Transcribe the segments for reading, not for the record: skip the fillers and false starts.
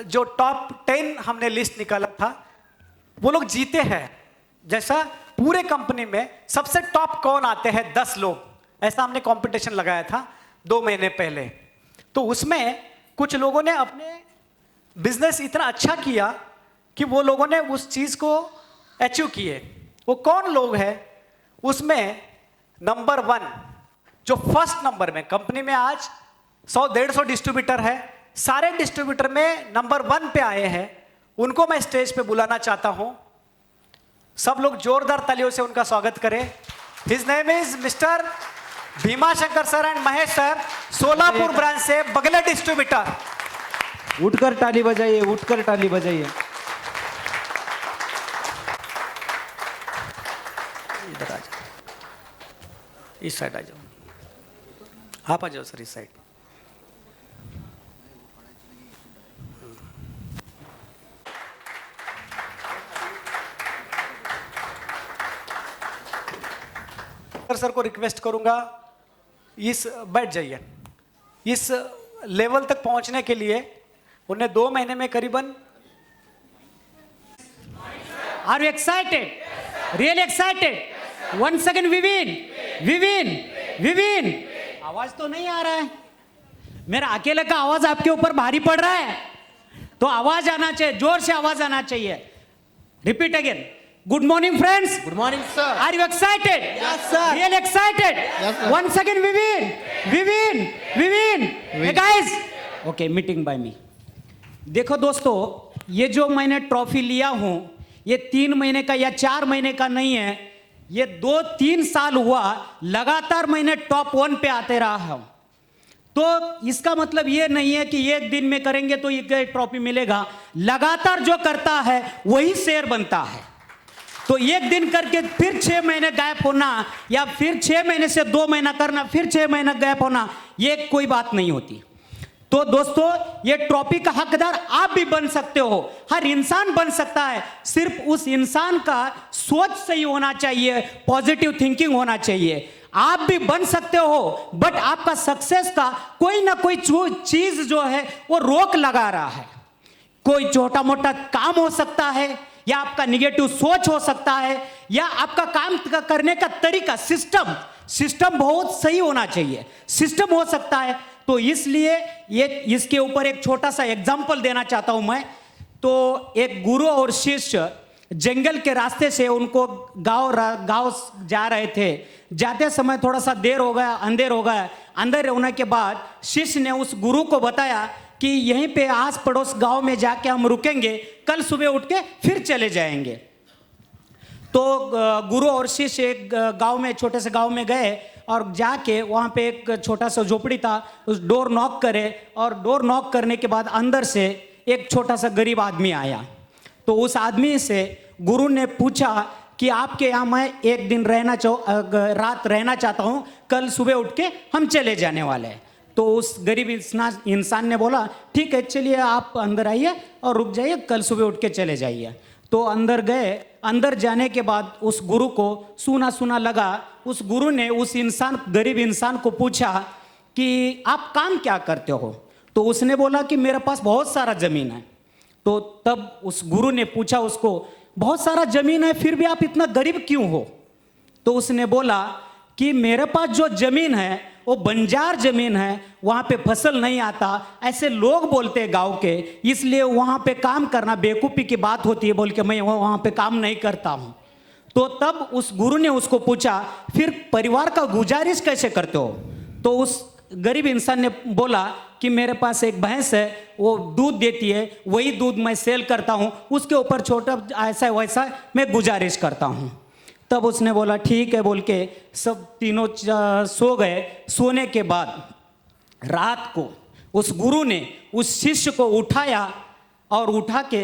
जो टॉप 10 हमने लिस्ट निकाला था, वो लोग जीते हैं। जैसा पूरे कंपनी में सबसे टॉप कौन आते हैं 10 लोग, ऐसा हमने कंपटीशन लगाया था 2 महीने पहले। तो उसमें कुछ लोगों ने अपने बिजनेस इतना अच्छा किया कि वो लोगों ने उस चीज को अचीव किए। वो कौन लोग हैं? उसमें नंबर 1, जो फर्स्ट नंबर में कंपनी में आज 100-150 डिस्ट्रीब्यूटर है, सारे डिस्ट्रीब्यूटर में नंबर 1 पे आए हैं, उनको मैं स्टेज पे बुलाना चाहता हूं। सब लोग जोरदार तालियों से उनका स्वागत करें। His name is mister Bhima Shankar sir and Mahesh sir, Solapur branch से बगले डिस्ट्रीब्यूटर। उठकर ताली बजाइए, उठकर ताली बजाइए। इधर आ जाओ, इस साइड आ जाओ, आप आ जाओ सर इस साइड। सर को रिक्वेस्ट करूंगा, इस बैठ जाइए। इस लेवल तक पहुंचने के लिए उन्हें 2 महीने में करीबन। Are you excited? Really excited? Once again we win, we win, we win. आवाज तो नहीं आ रहा है, मेरा अकेले का आवाज आपके ऊपर भारी पड़ रहा है, तो आवाज आना चाहिए, जोर से आवाज आना चाहिए। Repeat again. Good morning, friends. Good morning sir. Are you excited? Yes, sir. Really excited? Yes, sir. Once again we win, we win, we win. Hey guys, okay, meeting by me. देखो दोस्तों, ये जो मैंने trophy लिया हूं, ये 3 महीने का या 4 महीने का नहीं है, ये 2-3 साल हुआ लगातार मैंने टॉप 1 पे आते रहा हूं। तो इसका मतलब ये नहीं है कि एक दिन में करेंगे तो ये ट्रॉफी मिलेगा। लगातार जो करता है वही शेर बनता है। तो एक दिन करके फिर 6 महीने गैप होना, या फिर 6 महीने से 2 महीना करना, फिर 6 महीना गैप होना, ये कोई बात नहीं होती। तो दोस्तों, ये ट्रॉफी का हकदार आप भी बन सकते हो, हर इंसान बन सकता है। सिर्फ उस इंसान का सोच सही होना चाहिए, पॉजिटिव थिंकिंग होना चाहिए। आप भी बन सकते हो, बट आपका सक्सेस का कोई ना कोई चीज जो है वो रोक लगा रहा है। कोई छोटा मोटा काम हो सकता है, या आपका सोच हो सकता है, या आपका काम करने का तरीका, सिस्टम बहुत सही होना चाहिए। सिस्टम हो सकता है, तो इसलिए ये इसके ऊपर एक छोटा सा एग्जांपल देना चाहता हूं मैं। तो एक गुरु और शिष्य जंगल के रास्ते से उनको गांव जा रहे थे। जाते समय थोड़ा सा देर हो गया, अंधेर हो गया। अंधेर होने के बाद शिष्य ने उस गुरु को बताया कि यहीं पे आस पड़ोस गांव में जाके हम रुकेंगे, कल सुबह उठ के फिर चले जाएंगे। तो गुरु और शिष्य एक गांव में, छोटे से गांव में गए, और जाके वहाँ पे एक छोटा सा झोपड़ी था, उस डोर नॉक करे, और डोर नॉक करने के बाद अंदर से एक छोटा सा गरीब आदमी आया। तो उस आदमी से गुरु ने पूछा कि आपके यहाँ मैं एक दिन रात रहना चाहता हूँ, कल सुबह उठ के हम चले जाने वाले हैं। तो उस गरीब इंसान ने बोला ठीक है, चलिए आप अंदर आइए और रुक जाइए, कल सुबह उठ के चले जाइए। तो अंदर गए। अंदर जाने के बाद उस गुरु को सूना सूना लगा। उस गुरु ने उस गरीब इंसान को पूछा कि आप काम क्या करते हो? तो उसने बोला कि मेरे पास बहुत सारा जमीन है। तो तब उस गुरु ने पूछा उसको, बहुत सारा जमीन है, फिर भी आप इतना गरीब क्यों हो? तो उसने बोला कि मेरे पास जो जमीन है वो बंजार जमीन है, वहाँ पे फसल नहीं आता, ऐसे लोग बोलते हैं गांव के, इसलिए वहाँ पे काम करना बेवकूफ़ी की बात होती है, बोल के मैं वहाँ पे काम नहीं करता हूँ। तो तब उस गुरु ने उसको पूछा फिर परिवार का गुजारिश कैसे करते हो? तो उस गरीब इंसान ने बोला कि मेरे पास एक भैंस है, वो दूध देती है, वही दूध मैं सेल करता हूँ, उसके ऊपर छोटा ऐसा वैसा मैं गुजारिश करता हूँ। तब उसने बोला ठीक है, बोल के सब तीनों सो गए। सोने के बाद रात को उस गुरु ने उस शिष्य को उठाया और उठा के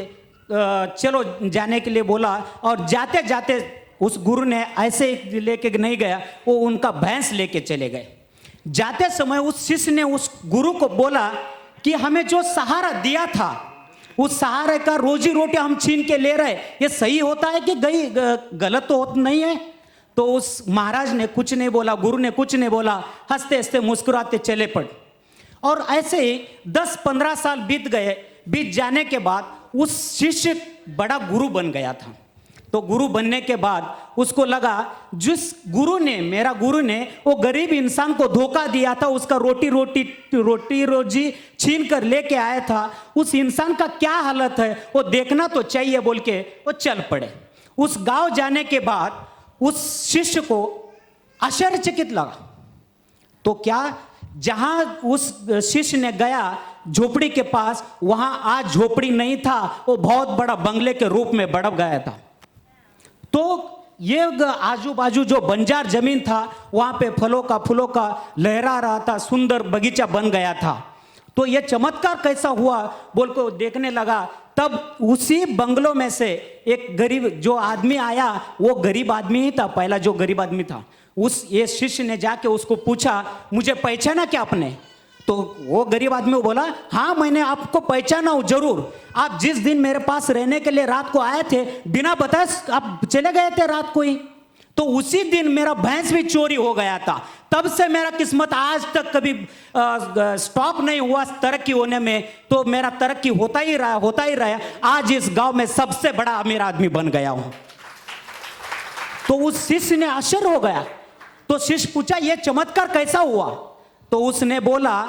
चलो जाने के लिए बोला। और जाते जाते उस गुरु ने ऐसे लेके नहीं गया, वो उनका भैंस लेके चले गए। जाते समय उस शिष्य ने उस गुरु को बोला कि हमें जो सहारा दिया था, उस सहारे का रोजी रोटी हम छीन के ले रहे, ये सही होता है कि गलत तो नहीं है? तो उस महाराज ने कुछ नहीं बोला, गुरु ने कुछ नहीं बोला, हंसते हंसते मुस्कुराते चले पड़े। और ऐसे ही 10-15 साल बीत गए। बीत जाने के बाद उस शिष्य बड़ा गुरु बन गया था। तो गुरु बनने के बाद उसको लगा जिस गुरु ने, मेरा गुरु ने वो गरीब इंसान को धोखा दिया था, उसका रोटी रोजी छीन कर लेके आया था, उस इंसान का क्या हालत है वो देखना तो चाहिए बोल के वो चल पड़े। उस गांव जाने के बाद उस शिष्य को आश्चर्यचकित लगा। तो क्या जहां उस शिष्य ने गया झोपड़ी के पास, वहां आज झोपड़ी नहीं था, वो बहुत बड़ा बंगले के रूप में बढ़ गया था। तो ये आजू बाजू जो बंजार जमीन था वहां पे फलों का फूलों का लहरा रहा था, सुंदर बगीचा बन गया था। तो ये चमत्कार कैसा हुआ बोल को देखने लगा। तब उसी बंगलों में से एक गरीब जो आदमी आया, वो गरीब आदमी ही था, पहला जो गरीब आदमी था। उस ये शिष्य ने जाके उसको पूछा, मुझे पहचाना क्या आपने? तो वो गरीब आदमी बोला, हाँ मैंने आपको पहचाना हूं जरूर। आप जिस दिन मेरे पास रहने के लिए रात को आए थे, बिना बताए आप चले गए थे रात को ही। तो उसी दिन मेरा भैंस भी चोरी हो गया था। तब से मेरा किस्मत आज तक कभी स्टॉप नहीं हुआ तरक्की होने में। तो मेरा तरक्की होता ही रहा। आज इस गांव में सबसे बड़ा अमीर आदमी बन गया हूं। तो उस शिष्य ने आश्चर्य हो गया। तो शिष्य पूछा, यह चमत्कार कैसा हुआ? तो उसने बोला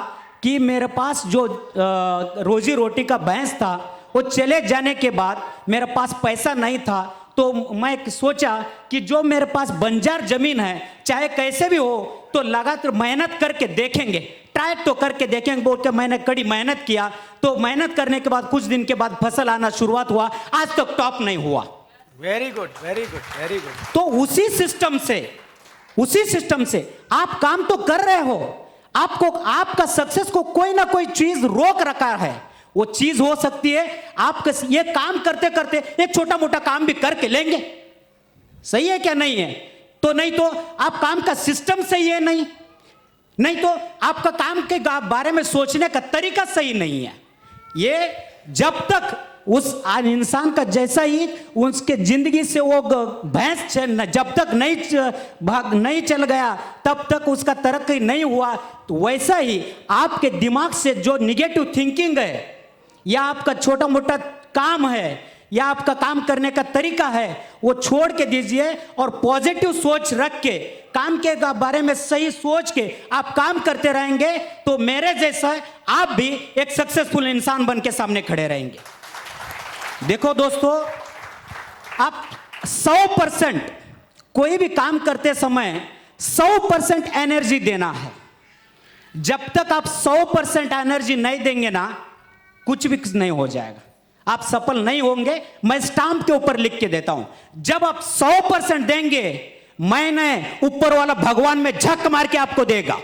कि मेरे पास जो रोजी रोटी का भैंस था, वो चले जाने के बाद मेरे पास पैसा नहीं था। तो मैं सोचा कि जो मेरे पास बंजार जमीन है, चाहे कैसे भी हो, तो लगातार मेहनत करके देखेंगे, ट्राई तो करके देखेंगे बोल के मैंने कड़ी मेहनत किया। तो मेहनत करने के बाद कुछ दिन के बाद फसल आना शुरुआत हुआ। आज तक टॉप नहीं हुआ। Very good, very good, very good. तो उसी सिस्टम से आप काम तो कर रहे हो, आपको आपका सक्सेस को कोई ना कोई चीज रोक रखा है। वो चीज हो सकती है आप ये काम करते करते एक छोटा मोटा काम भी करके लेंगे। सही है क्या? नहीं है तो नहीं तो आप काम का सिस्टम सही है, नहीं तो आपका काम के बारे में सोचने का तरीका सही नहीं है। ये जब तक उस इंसान का जैसा ही उसके जिंदगी से वो भैंस जब तक नहीं चल गया, तब तक उसका तरक्की नहीं हुआ। तो वैसा ही आपके दिमाग से जो निगेटिव थिंकिंग है, या आपका छोटा मोटा काम है, या आपका काम करने का तरीका है, वो छोड़ के दीजिए और पॉजिटिव सोच रख के काम के बारे में सही सोच के आप काम करते रहेंगे, तो मेरे जैसा आप भी एक सक्सेसफुल इंसान बन के सामने खड़े रहेंगे। देखो दोस्तों, आप 100% कोई भी काम करते समय 100% एनर्जी देना है। जब तक आप 100% एनर्जी नहीं देंगे ना, कुछ भी नहीं हो जाएगा, आप सफल नहीं होंगे। मैं स्टाम्प के ऊपर लिख के देता हूं, जब आप 100% देंगे, मैंने ऊपर वाला भगवान में झक मार के आपको देगा।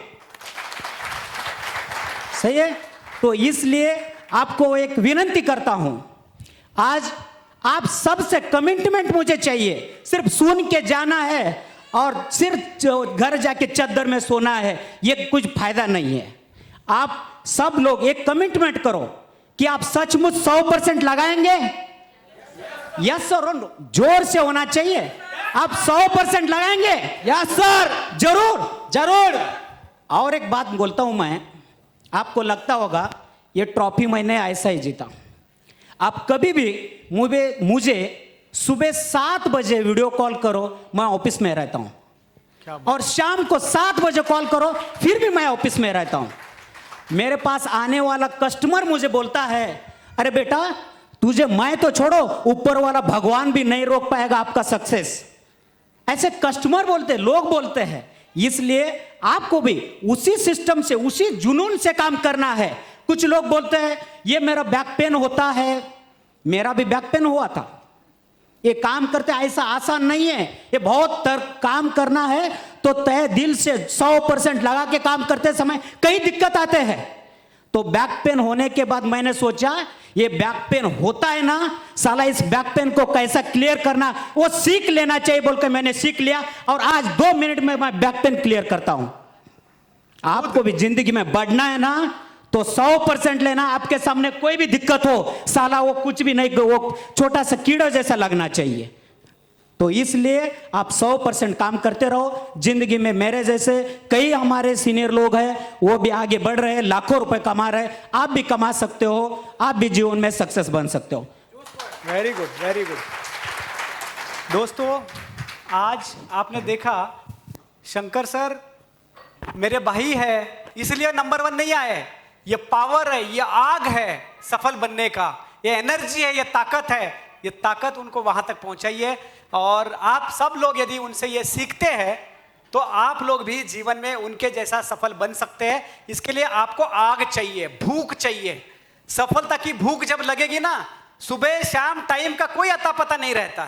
सही है? तो इसलिए आपको एक विनती करता हूं, आज आप सबसे कमिटमेंट मुझे चाहिए। सिर्फ सुन के जाना है और सिर्फ घर जाके चद्दर में सोना है, ये कुछ फायदा नहीं है। आप सब लोग एक कमिटमेंट करो कि आप सचमुच 100% लगाएंगे। यस सर, जोर से होना चाहिए। आप 100% लगाएंगे? यस सर, जरूर। और एक बात बोलता हूं मैं, आपको लगता होगा ये ट्रॉफी मैंने ऐसा ही जीता। आप कभी भी मुझे सुबह 7 बजे वीडियो कॉल करो, मैं ऑफिस में रहता हूं, और शाम को 7 बजे कॉल करो, फिर भी मैं ऑफिस में रहता हूं। मेरे पास आने वाला कस्टमर मुझे बोलता है, अरे बेटा तुझे मैं तो छोड़ो, ऊपर वाला भगवान भी नहीं रोक पाएगा आपका सक्सेस। ऐसे कस्टमर बोलते, लोग बोलते हैं। इसलिए आपको भी उसी सिस्टम से, उसी जुनून से काम करना है। कुछ लोग बोलते हैं ये मेरा बैक पेन होता है, मेरा भी बैक पेन हुआ था। ये काम करते ऐसा आसान नहीं है, ये बहुत काम करना है तो तय दिल से 100% लगा के काम करते समय कई दिक्कत आते हैं। तो बैक पेन होने के बाद मैंने सोचा ये बैक पेन होता है ना, साला इस बैक पेन को कैसा क्लियर करना वो सीख लेना चाहिए बोल के मैंने सीख लिया, और आज 2 मिनट में मैं बैक पेन क्लियर करता हूं। आपको भी जिंदगी में बढ़ना है ना, तो 100% लेना। आपके सामने कोई भी दिक्कत हो, साला वो कुछ भी नहीं, वो छोटा सा कीड़ा जैसा लगना चाहिए। तो इसलिए आप 100% काम करते रहो जिंदगी में। मेरे जैसे कई हमारे सीनियर लोग हैं, वो भी आगे बढ़ रहे हैं, लाखों रुपए कमा रहे हैं। आप भी कमा सकते हो, आप भी जीवन में सक्सेस बन सकते हो। Very good, very good. दोस्तों, आज आपने देखा शंकर सर मेरे भाई है, इसलिए नंबर 1 नहीं आए। ये पावर है, ये आग है सफल बनने का, ये एनर्जी है, ये ताकत है। ये ताकत उनको वहां तक पहुंचाई है। और आप सब लोग यदि उनसे ये सीखते हैं तो आप लोग भी जीवन में उनके जैसा सफल बन सकते हैं। इसके लिए आपको आग चाहिए, भूख चाहिए। सफलता की भूख जब लगेगी ना, सुबह शाम टाइम का कोई अता पता नहीं रहता।